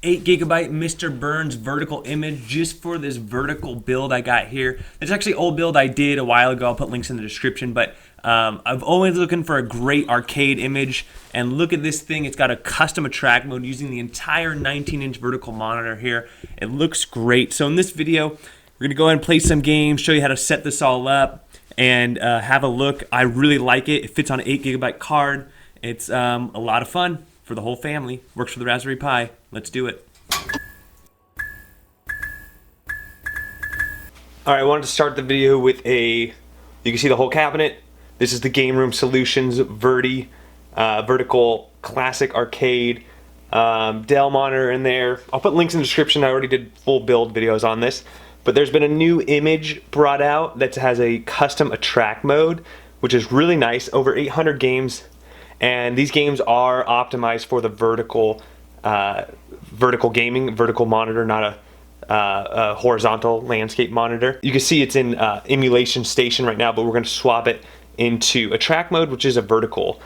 8GB Mrburns vertical image just for this vertical build I got here. It's actually an old build I did a while ago. I'll put links in the description, but I've always looking for a great arcade image, and look at this thing. It's got a custom attract mode using the entire 19-inch vertical monitor here. It looks great. So in this video, we're gonna go ahead and play some games, show you how to set this all up, and have a look. I really like it. It fits on an 8GB card. It's a lot of fun for the whole family. Works for the Raspberry Pi. Let's do it. Alright, I wanted to start the video with you can see the whole cabinet. This is the Game Room Solutions vertical classic arcade Dell monitor in there. I'll put links in the description. I already did full build videos on this. But there's been a new image brought out that has a custom attract mode, which is really nice. Over 800 games. And these games are optimized for the vertical gaming, vertical monitor, not a horizontal landscape monitor. You can see it's in emulation station right now, but we're going to swap it into attract mode, which is a vertical,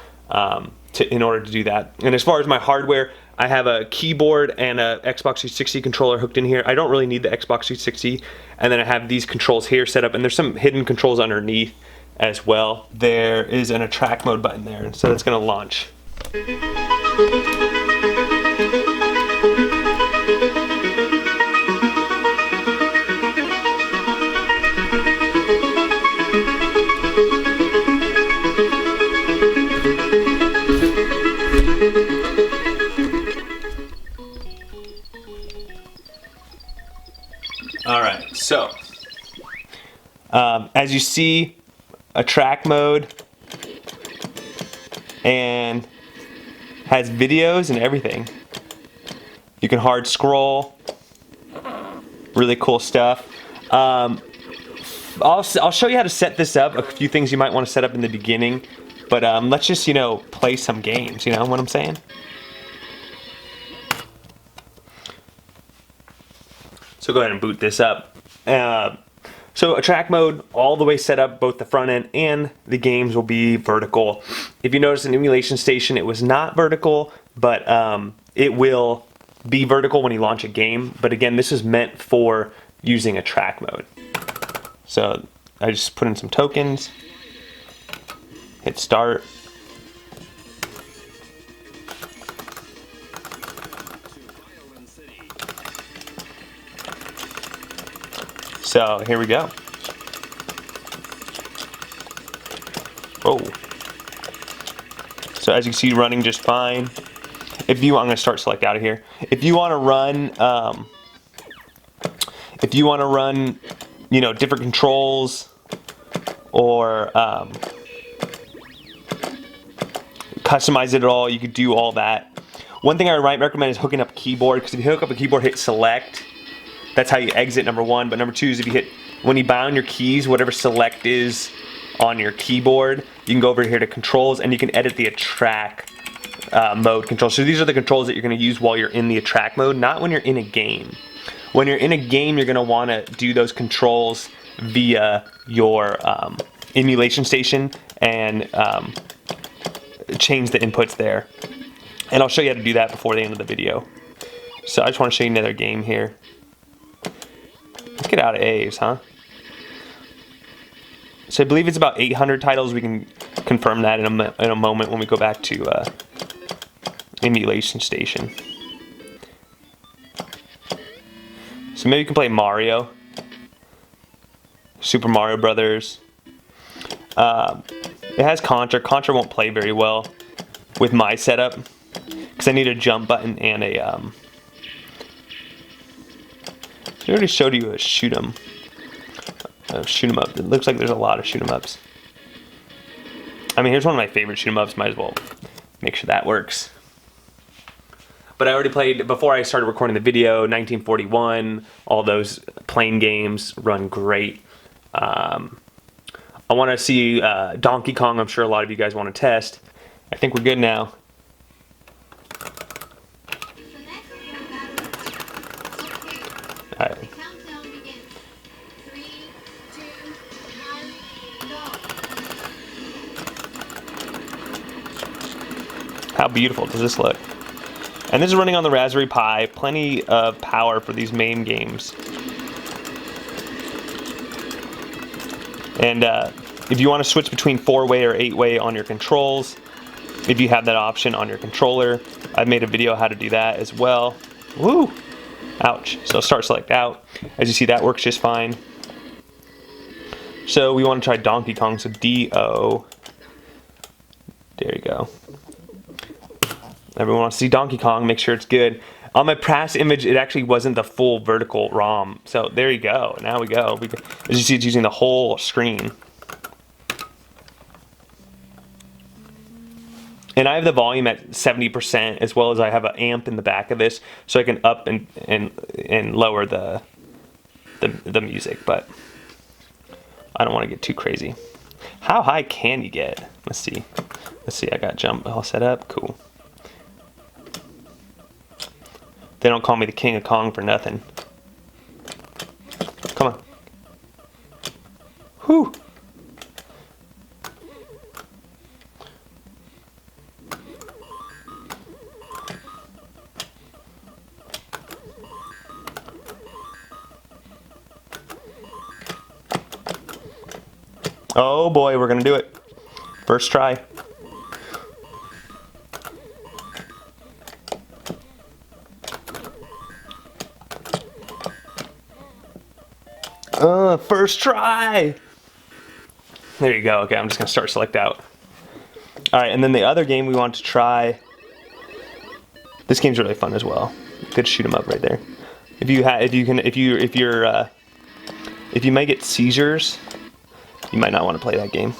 in order to do that. And as far as my hardware, I have a keyboard and a Xbox 360 controller hooked in here. I don't really need the Xbox 360. And then I have these controls here set up, and there's some hidden controls underneath as well. There is an attract mode button there, so that's going to launch. Alright, so as you see, attract mode, and has videos and everything. You can hard scroll. Really cool stuff. I'll show you how to set this up. A few things you might want to set up in the beginning, but let's just play some games. You know what I'm saying? So go ahead and boot this up. So attract mode all the way set up, both the front end and the games will be vertical. If you notice in emulation station, it was not vertical, but it will be vertical when you launch a game. But again, this is meant for using attract mode. So I just put in some tokens, hit start. So here we go. Oh. So as you can see, running just fine. If you want, I'm going to start select out of here. If you want to run, different controls or customize it at all, you could do all that. One thing I might recommend is hooking up a keyboard, because if you hook up a keyboard, hit select. That's how you exit, number one. But number two is if you hit, when you bind your keys, whatever select is on your keyboard, you can go over here to controls and you can edit the attract mode controls. So these are the controls that you're going to use while you're in the attract mode, not when you're in a game. When you're in a game, you're going to want to do those controls via your emulation station and change the inputs there. And I'll show you how to do that before the end of the video. So I just want to show you another game here. Let's get out of A's, huh? So I believe it's about 800 titles. We can confirm that in a moment when we go back to emulation station. So maybe you can play Mario, Super Mario Brothers. It has Contra. Contra won't play very well with my setup because I need a jump button and a I already showed you a shoot 'em up. It looks like there's a lot of shoot 'em ups. I mean, here's one of my favorite shoot 'em ups. Might as well make sure that works. But I already played, before I started recording the video, 1941. All those plain games run great. I want to see Donkey Kong. I'm sure a lot of you guys want to test. I think we're good now. Alright. How beautiful does this look? And this is running on the Raspberry Pi. Plenty of power for these MAME games. And if you want to switch between 4-way or 8-way on your controls, if you have that option on your controller, I've made a video how to do that as well. Woo! Ouch. So start select out. As you see, that works just fine. So we want to try Donkey Kong, so D-O. There you go. Everyone wants to see Donkey Kong, make sure it's good. On my past image, it actually wasn't the full vertical ROM. So there you go. Now we go. As you see, it's using the whole screen. And I have the volume at 70%, as well as I have an amp in the back of this, so I can up and lower the music, but I don't want to get too crazy. How high can you get? Let's see. Let's see, I got jump all set up. Cool. They don't call me the King of Kong for nothing. Come on. Whew. Oh boy, we're gonna do it. First try. First try. There you go. Okay, I'm just gonna start select out. All right, and then the other game we want to try. This game's really fun as well. Good shoot 'em up right there. If you might get seizures, you might not want to play that game.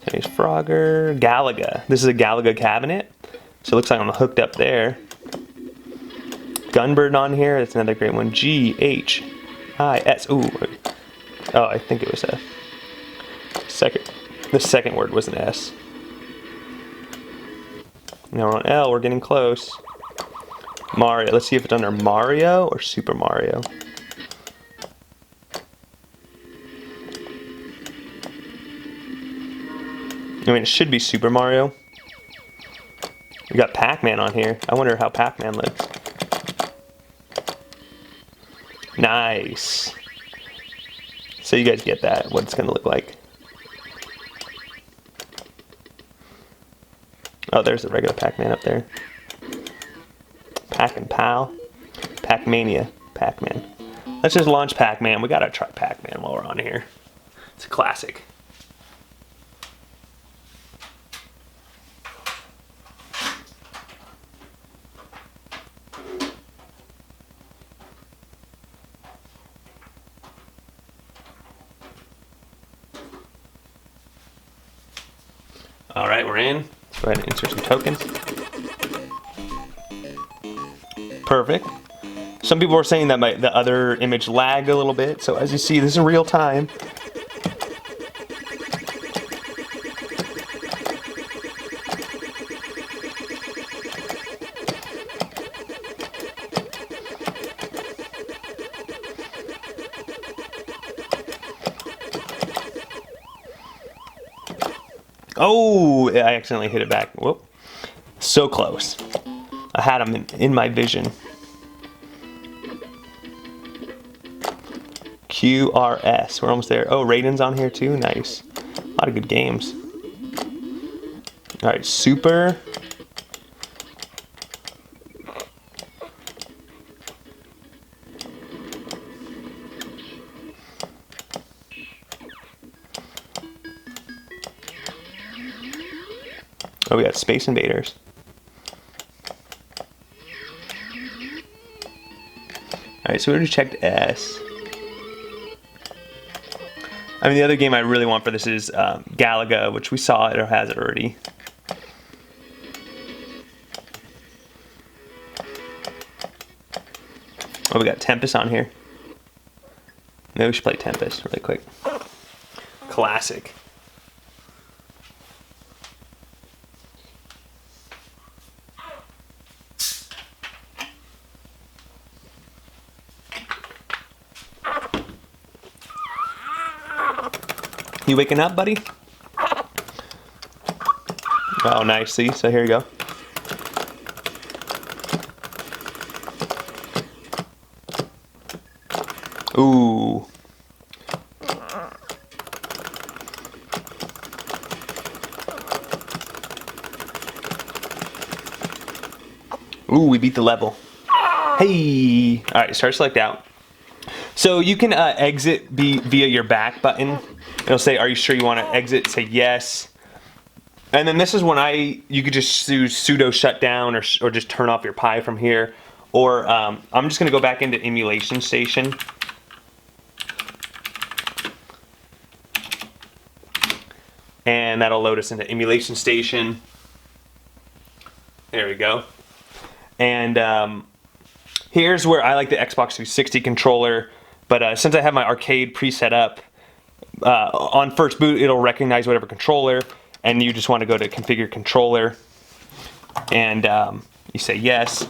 There's Frogger, Gallaga. This is a Gallaga cabinet, so it looks like I'm hooked up there. Gunbird on here. That's another great one. G-H-I-S. Ooh. Oh, I think it was F. The second word was an S. Now we're on L. We're getting close. Mario. Let's see if it's under Mario or Super Mario. I mean, it should be Super Mario. We got Pac-Man on here. I wonder how Pac-Man looks. Nice. So you guys get that, what it's going to look like. Oh, there's the regular Pac-Man up there. Pac and Pal. Pac-Mania. Pac-Man. Let's just launch Pac-Man. We got to try Pac-Man while we're on here. It's a classic. All right, we're in. Let's go ahead and insert some tokens. Perfect. Some people were saying that the other image lagged a little bit, so as you see, this is real time. Oh, I accidentally hit it back. Whoop. So close. I had him in my vision. QRS. We're almost there. Oh, Raiden's on here too. Nice. A lot of good games. All right, Super. Oh, we got Space Invaders. Alright, so we already checked S. I mean, the other game I really want for this is Gallaga, which we saw it or has it already. Oh, we got Tempest on here. Maybe we should play Tempest really quick. Classic. You waking up, buddy? Oh, nice. See? So here you go. Ooh. Ooh, we beat the level. Hey! Alright, start select out. So you can exit via your back button. It'll say, are you sure you want to exit? Say yes. And then this is when you could just sudo shut down or just turn off your Pi from here. Or I'm just going to go back into emulation station. And that'll load us into emulation station. There we go. And here's where I like the Xbox 360 controller, but since I have my arcade preset up, on first boot it'll recognize whatever controller, and you just want to go to configure controller, and you say yes.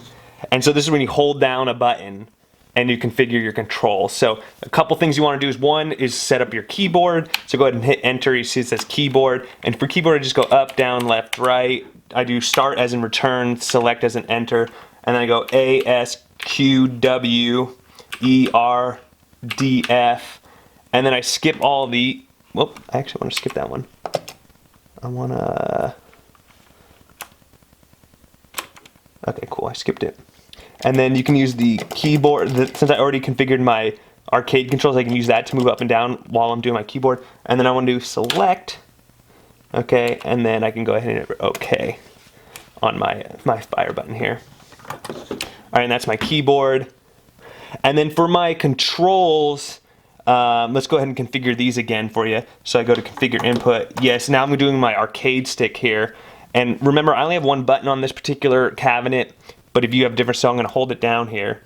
And so this is when you hold down a button and you configure your control. So a couple things you want to do is, one is set up your keyboard. So go ahead and hit enter. You see it says keyboard, and for keyboard I just go up, down, left, right. I do start as in return, select as in enter, and then I go A, S, Q, W, E, R, D, F, and then I skip all the, whoop, I actually want to skip that one. I want to, okay, cool, I skipped it. And then you can use the keyboard, since I already configured my arcade controls, I can use that to move up and down while I'm doing my keyboard. And then I want to do select, okay, and then I can go ahead and hit OK on my fire button here. All right, and that's my keyboard. And then for my controls, let's go ahead and configure these again for you. So I go to configure input. Yes, now I'm doing my arcade stick here. And remember, I only have one button on this particular cabinet, but if you have different, so I'm going to hold it down here.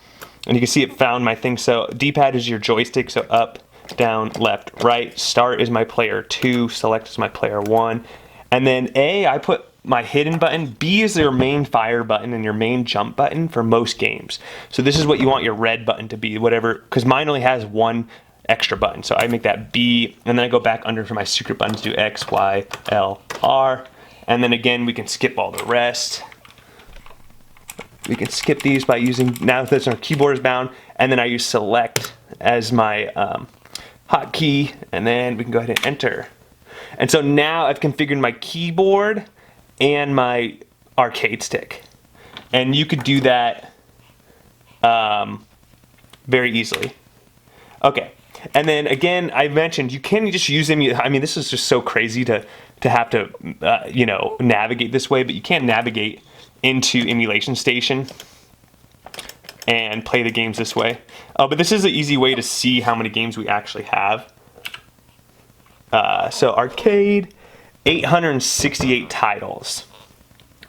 And you can see it found my thing. So D-pad is your joystick, so up, down, left, right. Start is my player 2, select is my player 1. And then A, I put my hidden button. B is your main fire button and your main jump button for most games. So this is what you want your red button to be, whatever, because mine only has one extra button. So I make that B, and then I go back under for my secret buttons, do X, Y, L, R. And then again, we can skip all the rest. We can skip these by using, now that our keyboard is bound, and then I use select as my hotkey, and then we can go ahead and enter. And so now I've configured my keyboard and my arcade stick. And you could do that very easily. Okay, and then again, I mentioned you can just use them. I mean, this is just so crazy to have to, you know, navigate this way, but you can't navigate into emulation station and play the games this way. But this is an easy way to see how many games we actually have. So arcade, 868 titles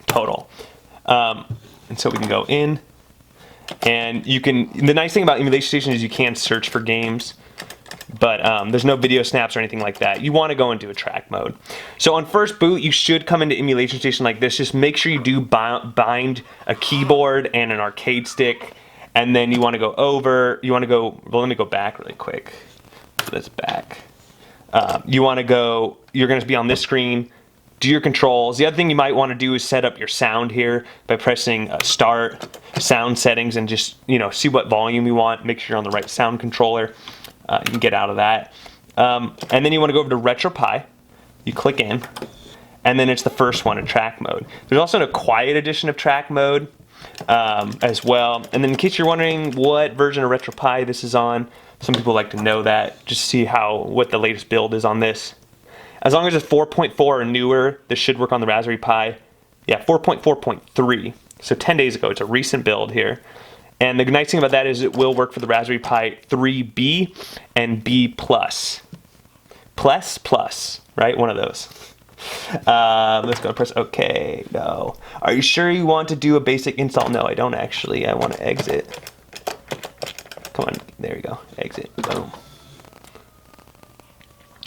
total. And so we can go in, and you can, the nice thing about emulation station is you can search for games, but there's no video snaps or anything like that. You want to go into a track mode. So on first boot, you should come into emulation station like this. Just make sure you do bind a keyboard and an arcade stick, and then you want to go over, you want to go, well, let me go back really quick. So that's back. You want to go, you're going to be on this screen, do your controls. The other thing you might want to do is set up your sound here by pressing start, sound settings, and just, you know, see what volume you want. Make sure you're on the right sound controller. You can get out of that. And then you want to go over to Retropie. You click in, and then it's the first one in track mode. There's also a quiet edition of track mode as well. And then in case you're wondering what version of Retropie this is on, some people like to know that, just see what the latest build is on this. As long as it's 4.4 or newer, this should work on the Raspberry Pi. Yeah, 4.4.3. So 10 days ago, it's a recent build here. And the nice thing about that is it will work for the Raspberry Pi 3B and B+. Plus, right? One of those. Let's go press OK. No. Are you sure you want to do a basic install? No, I don't actually. I want to exit. Come on. There we go. Exit. Boom.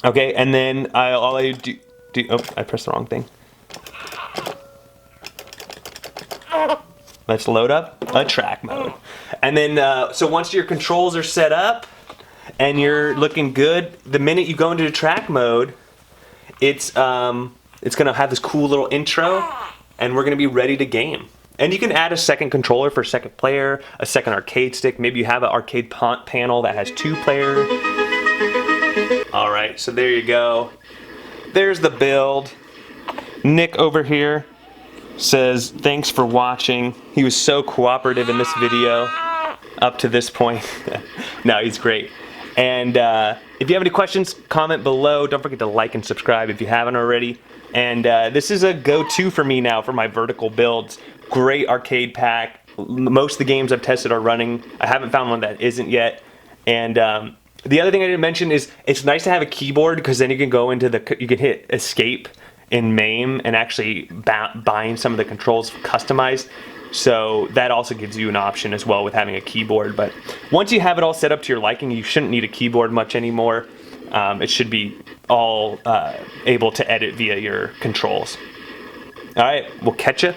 Okay, and then all I do, oh, I pressed the wrong thing. Let's load up a track mode. And then, so once your controls are set up and you're looking good, the minute you go into the track mode, it's gonna have this cool little intro, and we're gonna be ready to game. And you can add a second controller for a second player, a second arcade stick. Maybe you have an arcade panel that has 2 players. All right, so there you go. There's the build. Nick over here says, thanks for watching. He was so cooperative in this video up to this point. No, he's great. And if you have any questions, comment below. Don't forget to like and subscribe if you haven't already. And this is a go-to for me now for my vertical builds. Great arcade pack. Most of the games I've tested are running. I haven't found one that isn't yet. And the other thing I didn't mention is it's nice to have a keyboard, because then you can go into you can hit escape in MAME and actually bind some of the controls customized. So that also gives you an option as well with having a keyboard. But once you have it all set up to your liking, you shouldn't need a keyboard much anymore. It should be all able to edit via your controls. All right, we'll catch you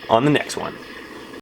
on the next one.